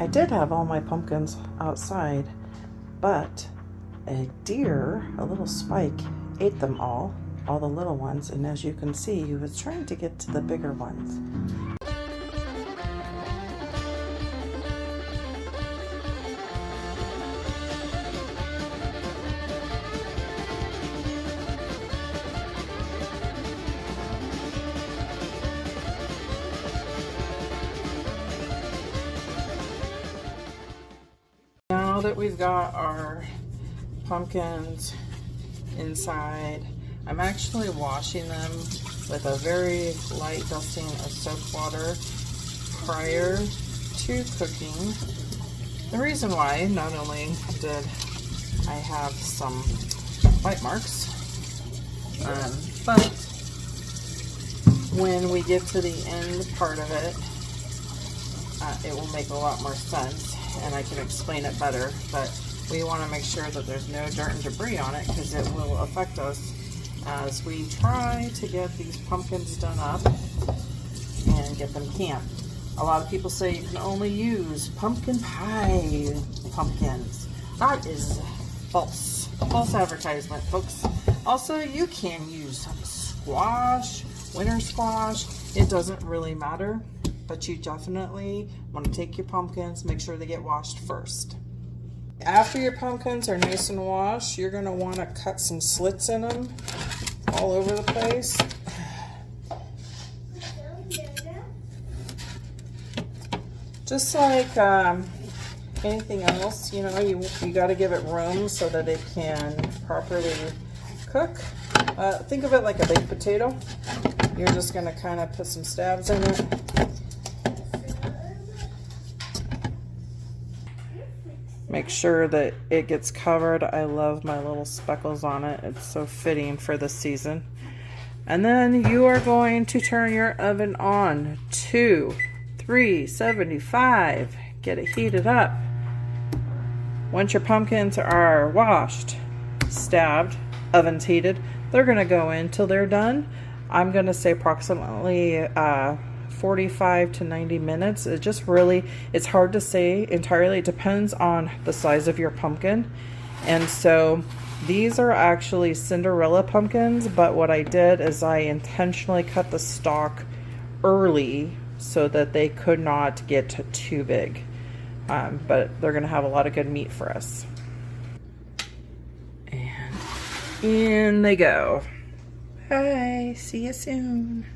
I did have all my pumpkins outside, but a deer, a little spike, ate them all the little ones, and as you can see, he was trying to get to the bigger ones. Now that we've got our pumpkins inside, I'm actually washing them with a very light dusting of soap water prior to cooking. The reason why, not only did I have some bite marks, but when we get to the end part of it, it will make a lot more sense and I can explain it better, but we want to make sure that there's no dirt and debris on it because it will affect us as we try to get these pumpkins done up and get them canned. A lot of people say you can only use pumpkin pie pumpkins. That is false. False advertisement, folks. Also, you can use squash, winter squash. It doesn't really matter, but you definitely want to take your pumpkins, make sure they get washed first. After your pumpkins are nice and washed, you're going to want to cut some slits in them all over the place. Just like anything else, you know, you got to give it room so that it can properly cook. Think of it like a baked potato. You're just going to kind of put some stabs in it. Make sure that it gets covered. I love my little speckles on it. It's so fitting for the season. And then you are going to turn your oven on to 375. Get it heated up. Once your pumpkins are washed, stabbed, ovens heated, they're going to go in till they're done. I'm going to say approximately 45 to 90 minutes. It just really, it's hard to say entirely. It depends on the size of your pumpkin. And so these are actually Cinderella pumpkins, but what I did is I intentionally cut the stalk early so that they could not get too big. But they're going to have a lot of good meat for us. And in they go. Bye. See you soon.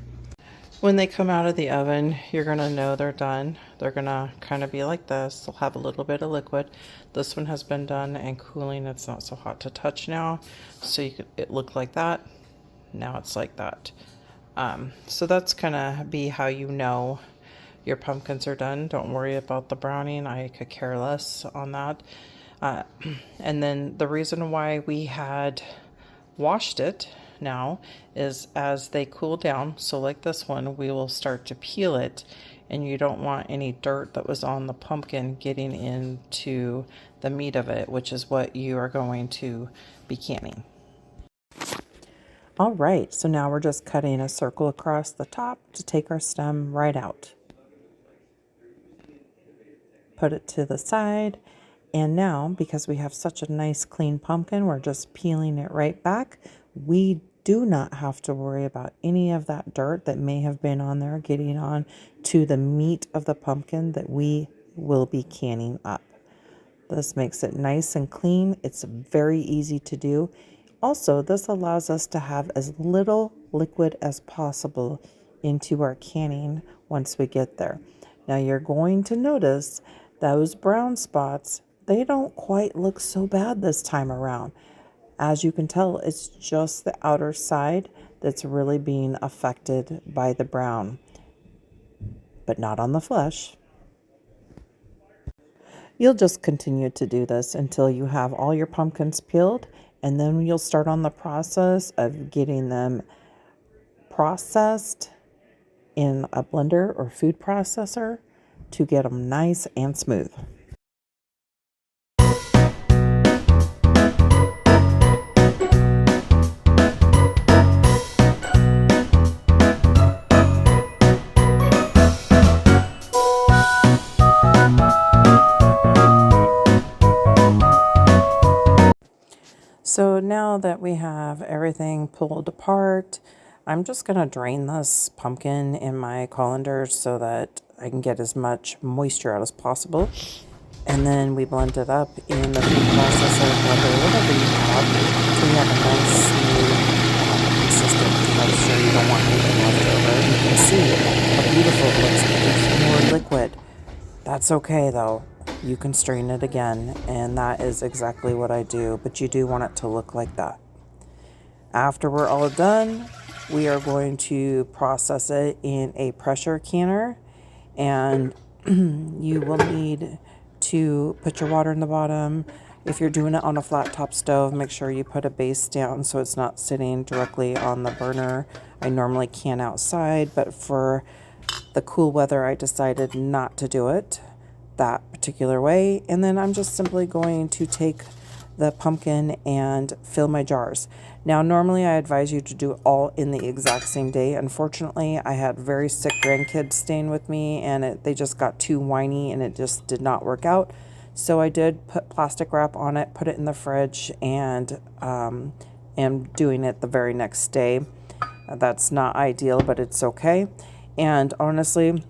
When they come out of the oven, you're going to know they're done. They're going to kind of be like this. They'll have a little bit of liquid. This one has been done and cooling. It's not so hot to touch now. So it looked like that. Now it's like that. So that's going to be how you know your pumpkins are done. Don't worry about the browning. I could care less on that. And then the reason why we had washed it now is as they cool down, so like this one, we will start to peel it, and you don't want any dirt that was on the pumpkin getting into the meat of it, which is what you are going to be canning. All right, so now we're just cutting a circle across the top to take our stem right out. Put it to the side, and now because we have such a nice clean pumpkin, we're just peeling it right back. We do not have to worry about any of that dirt that may have been on there getting on to the meat of the pumpkin that we will be canning up. This makes it nice and clean. It's very easy to do. Also, this allows us to have as little liquid as possible into our canning once we get there. Now you're going to notice those brown spots, they don't quite look so bad this time around. As you can tell, it's just the outer side that's really being affected by the brown, but not on the flesh. You'll just continue to do this until you have all your pumpkins peeled, and then you'll start on the process of getting them processed in a blender or food processor to get them nice and smooth. So now that we have everything pulled apart, I'm just going to drain this pumpkin in my colander so that I can get as much moisture out as possible. And then we blend it up in the food processor, blender, whatever you have, so you have a nice, smooth, consistent texture. You don't want anything left over. You can see how beautiful it looks, but there's more liquid. That's okay though. You can strain it again, and that is exactly what I do, but you do want it to look like that. After we're all done, we are going to process it in a pressure canner, and you will need to put your water in the bottom. If you're doing it on a flat top stove, make sure you put a base down so it's not sitting directly on the burner. I normally can outside, but for the cool weather, I decided not to do it that particular way. And then I'm just simply going to take the pumpkin and fill my jars. Now, normally I advise you to do it all in the exact same day. Unfortunately, I had very sick grandkids staying with me, and they just got too whiny, and it just did not work out. So I did put plastic wrap on it, put it in the fridge, and am doing it the very next day. That's not ideal, but it's okay. And honestly,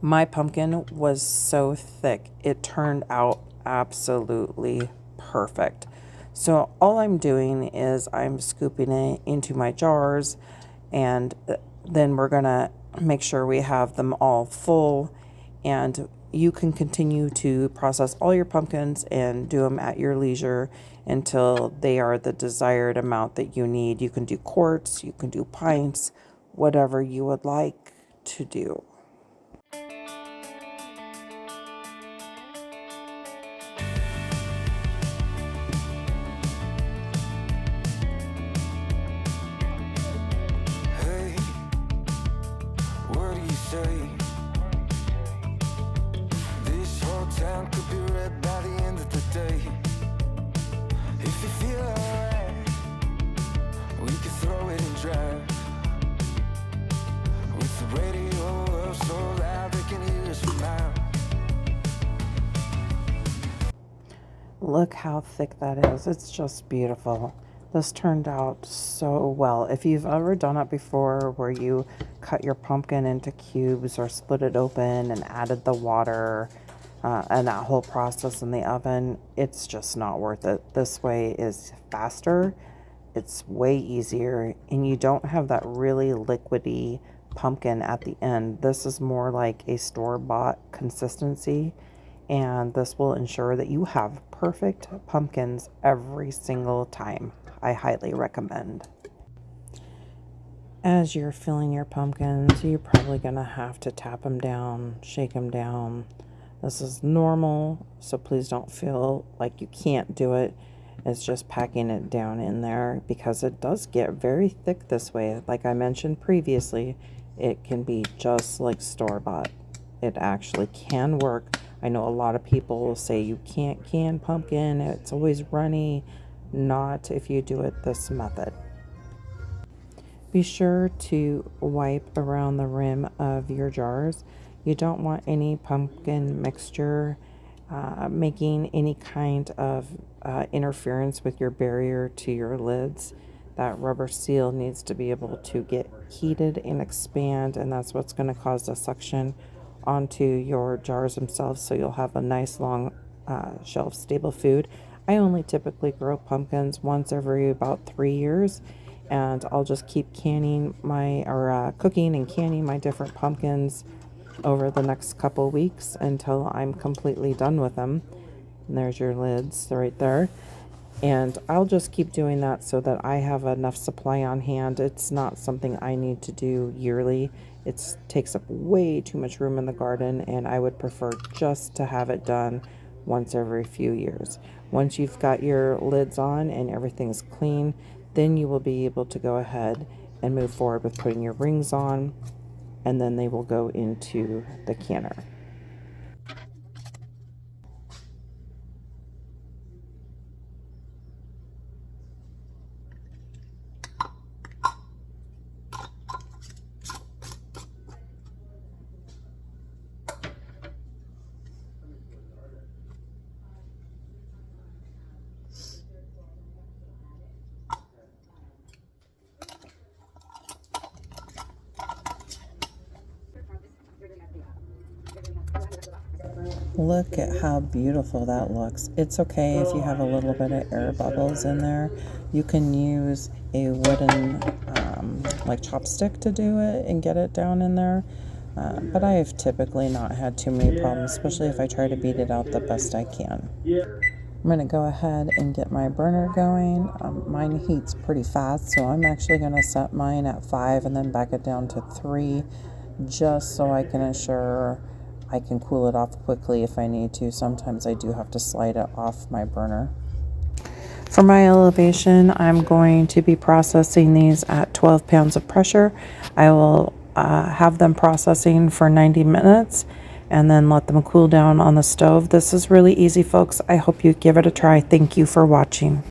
my pumpkin was so thick, it turned out absolutely perfect. So all I'm doing is I'm scooping it into my jars, and then we're gonna make sure we have them all full. And you can continue to process all your pumpkins and do them at your leisure until they are the desired amount that you need. You can do quarts, you can do pints, whatever you would like to do. This whole town could be red by the end of the day. If you feel alright, we could throw it and drive. With the radio up so loud they can hear us from miles. Look how thick that is. It's just beautiful. This turned out so well. If you've ever done it before where you cut your pumpkin into cubes or split it open and added the water and that whole process in the oven, it's just not worth it. This way is faster, it's way easier, and you don't have that really liquidy pumpkin at the end. This is more like a store-bought consistency, and this will ensure that you have perfect pumpkins every single time. I highly recommend. As you're filling your pumpkins, you're probably going to have to tap them down, shake them down. This is normal, so please don't feel like you can't do it. It's just packing it down in there because it does get very thick this way. Like I mentioned previously, it can be just like store-bought. It actually can work. I know a lot of people will say you can't can pumpkin, it's always runny. Not if you do it this method. Be sure to wipe around the rim of your jars. You don't want any pumpkin mixture making any kind of interference with your barrier to your lids. That rubber seal needs to be able to get heated and expand, and that's what's going to cause the suction onto your jars themselves, so you'll have a nice long shelf stable food. I only typically grow pumpkins once every about 3 years, and I'll just keep canning cooking and canning my different pumpkins over the next couple weeks until I'm completely done with them. And there's your lids right there. And I'll just keep doing that so that I have enough supply on hand. It's not something I need to do yearly. It takes up way too much room in the garden, and I would prefer just to have it done once every few years. Once you've got your lids on and everything's clean, then you will be able to go ahead and move forward with putting your rings on, and then they will go into the canner. Look at how beautiful that looks. It's okay if you have a little bit of air bubbles in there. You can use a wooden like chopstick to do it and get it down in there. But I have typically not had too many problems, especially if I try to beat it out the best I can. I'm going to go ahead and get my burner going. Mine heats pretty fast, so I'm actually going to set mine at 5 and then back it down to 3, just so I can ensure I can cool it off quickly if I need to. Sometimes I do have to slide it off my burner. For my elevation, I'm going to be processing these at 12 pounds of pressure. I will have them processing for 90 minutes and then let them cool down on the stove. This is really easy, folks. I hope you give it a try. Thank you for watching.